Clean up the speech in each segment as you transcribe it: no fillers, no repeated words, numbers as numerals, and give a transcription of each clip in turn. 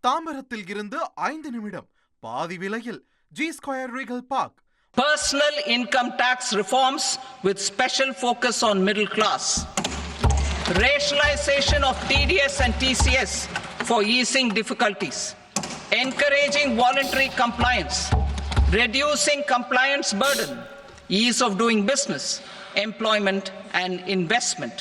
தாம்பரத்தில் இருந்து 5 நிமிடம் பாதி விலையில் G Square Regal Park. Personal income tax reforms with special focus on middle class. Rationalization of TDS and TCS for easing difficulties. Encouraging voluntary compliance. Reducing compliance burden. Ease of doing business, employment and investment.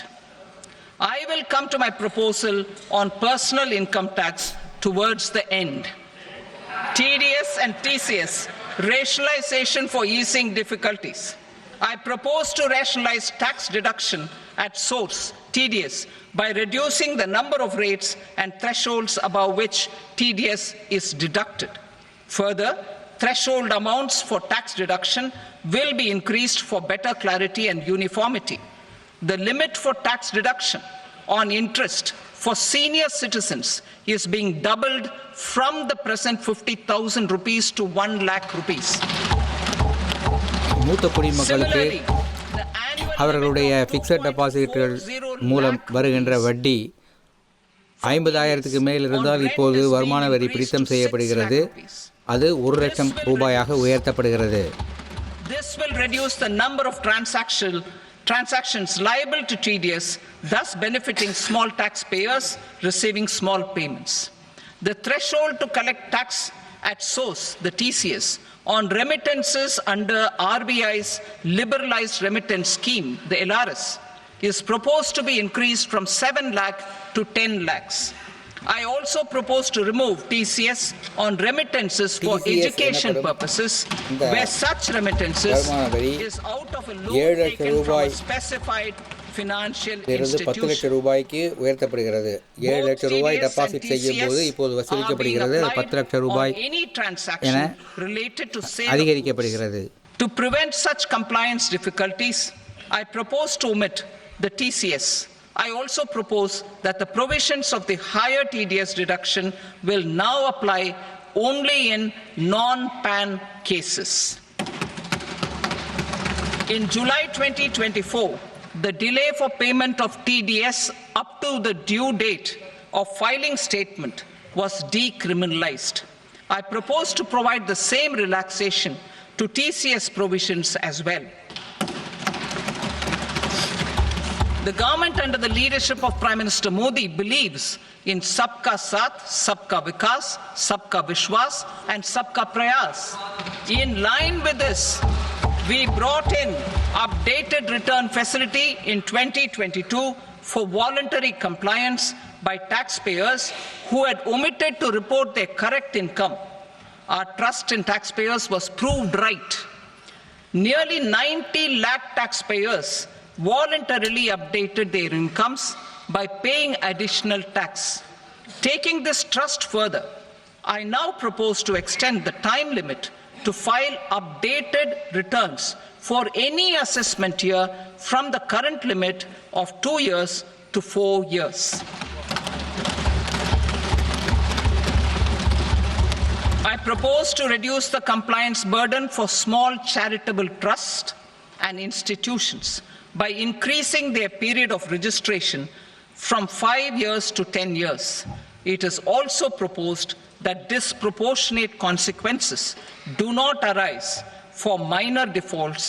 I will come to my proposal on personal income tax towards the end. TDS and TCS, rationalization for easing difficulties. I propose to rationalize tax deduction at source, TDS, by reducing the number of rates and thresholds above which TDS is deducted. Further, threshold amounts for tax deduction will be increased for better clarity and uniformity. The limit for tax deduction on interest for senior citizens is being doubled from the present 50,000 rupees to 1 lakh rupees. மூத்த குடிமக்களுக்கு அவர்களுடைய fixed டெபாசிட்கள் மூலம் வருகின்ற வட்டி 50,000க்கு மேல் இருந்தால் இப்போது வருமான வரி பிடித்தம் செய்யப்படுகிறது. அது 1 லட்சம் ரூபாயாக உயர்த்தப்படுகிறது. This will reduce the number of transactions liable to TDS, thus benefiting small taxpayers receiving small payments. The threshold to collect tax at source, the TCS, on remittances under RBI's liberalized remittance scheme, the LRS, is proposed to be increased from 7 lakh to 10 lakhs. I also propose to remove TCS on remittances for education purposes, where such remittances is out of a loan taken from a specified financial institution. 10 லட்சம் ரூபாய்க்கு உயர்த்தப்படுகிறது. 7 லட்சம் ரூபாய் deposit செய்யும் போது இப்போது வசூலிக்கப்படுகிறது 10 லட்சம் ரூபாய் என அதிகரிக்கப்படுகிறது. To prevent such compliance difficulties, I propose to omit the TCS. I also propose that the provisions of the higher TDS deduction will now apply only in non-PAN cases. In July 2024, the delay for payment of TDS up to the due date of filing statement was decriminalized. I propose to provide the same relaxation to TCS provisions as well. The government under the leadership of Prime Minister Modi believes in Sabka Saath, Sabka Vikas, Sabka Vishwas and Sabka Prayas. In line with this, we brought in updated return facility in 2022 for voluntary compliance by taxpayers who had omitted to report their correct income. Our trust in taxpayers was proved right. Nearly 90 lakh taxpayers voluntarily updated their incomes by paying additional tax. Taking this trust further, I now propose to extend the time limit to file updated returns for any assessment year from the current limit of 2 years to 4 years. I propose to reduce the compliance burden for small charitable trusts and institutions by increasing their period of registration from 5 years to 10 years. It is also proposed that disproportionate consequences do not arise for minor defaults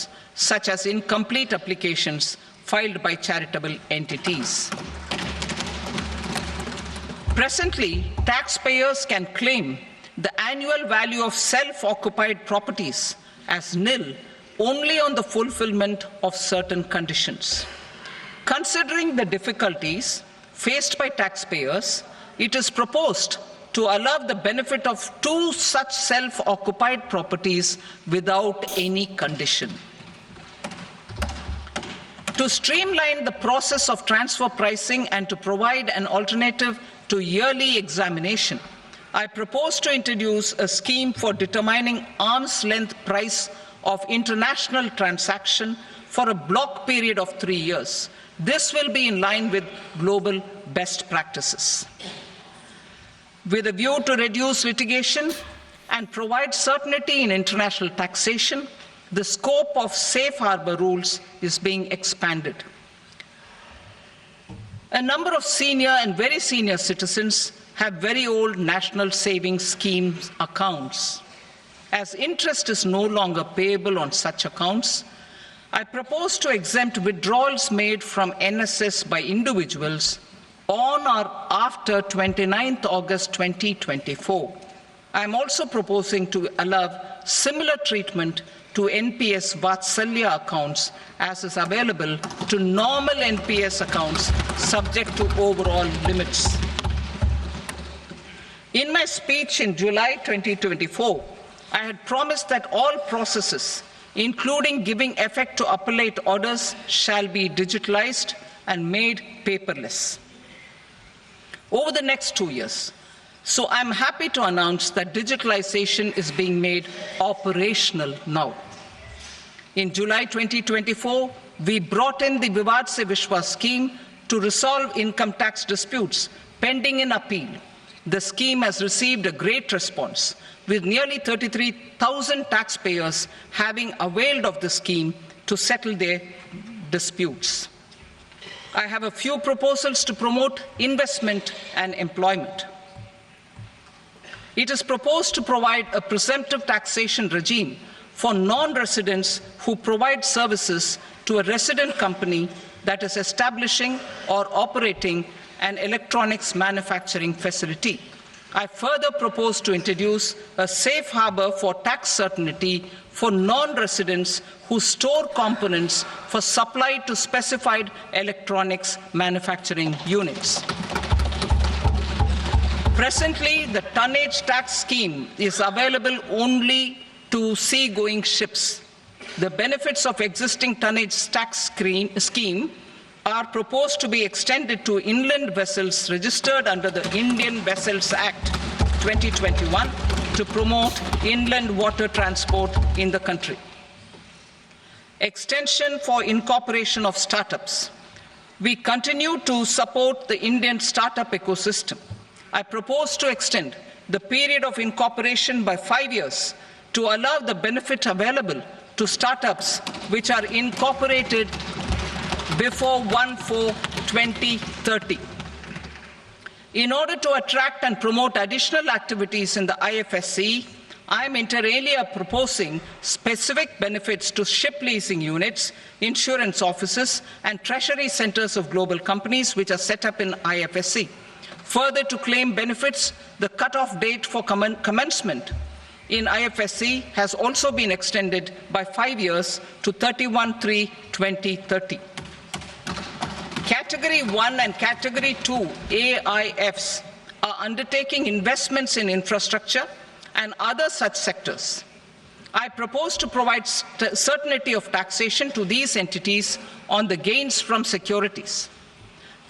such as incomplete applications filed by charitable entities. Presently, taxpayers can claim the annual value of self-occupied properties as nil only on the fulfillment of certain conditions. Considering the difficulties faced by taxpayers, it is proposed to allow the benefit of 2 such self-occupied properties without any condition. To streamline the process of transfer pricing and to provide an alternative to yearly examination, I propose to introduce a scheme for determining arm's length price of international transaction for a block period of 3 years. This will be in line with global best practices. With a view to reduce litigation and provide certainty in international taxation, the scope of safe harbor rules is being expanded. A number of senior and very senior citizens have very old national savings schemes accounts. As interest is no longer payable on such accounts, I propose to exempt withdrawals made from NSS by individuals on or after 29th August 2024. I am also proposing to allow similar treatment to NPS Vatsalya accounts as is available to normal NPS accounts subject to overall limits. In my speech in July 2024, I had promised that all processes, including giving effect to appellate orders, shall be digitalized and made paperless over the next 2 years. So I'm happy to announce that digitalization is being made operational now. In July 2024, we brought in the Vivad Se Vishwas scheme to resolve income tax disputes pending in appeal. The scheme has received a great response, with nearly 33,000 taxpayers having availed of the scheme to settle their disputes. I have a few proposals to promote investment and employment. It is proposed to provide a presumptive taxation regime for non-residents who provide services to a resident company that is establishing or operating an electronics manufacturing facility. I further propose to introduce a safe harbor for tax certainty for non-residents who store components for supply to specified electronics manufacturing units. Presently, the tonnage tax scheme is available only to sea-going ships. The benefits of existing tonnage tax scheme are proposed to be extended to inland vessels registered under the Indian Vessels Act 2021 to promote inland water transport in the country. Extension for incorporation of startups. We continue to support the Indian startup ecosystem. I propose to extend the period of incorporation by 5 years to allow the benefit available to startups which are incorporated before 1/4/2030. In order to attract and promote additional activities in the IFSC, I am inter alia proposing specific benefits to ship leasing units, insurance offices, and treasury centers of global companies which are set up in IFSC. Further, to claim benefits, the cut-off date for commencement in IFSC has also been extended by 5 years to 31/3/2030. Category 1 and Category 2 AIFs are undertaking investments in infrastructure and other such sectors. I propose to provide certainty of taxation to these entities on the gains from securities.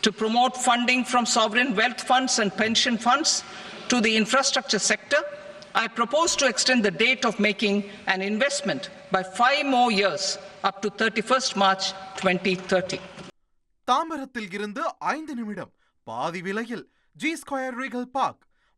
To promote funding from sovereign wealth funds and pension funds to the infrastructure sector, I propose to extend the date of making an investment by 5 more years up to 31st March 2030. தாம்பரத்தில் இருந்து 5 நிமிடம் பாதி விலையில் G Square Regal Park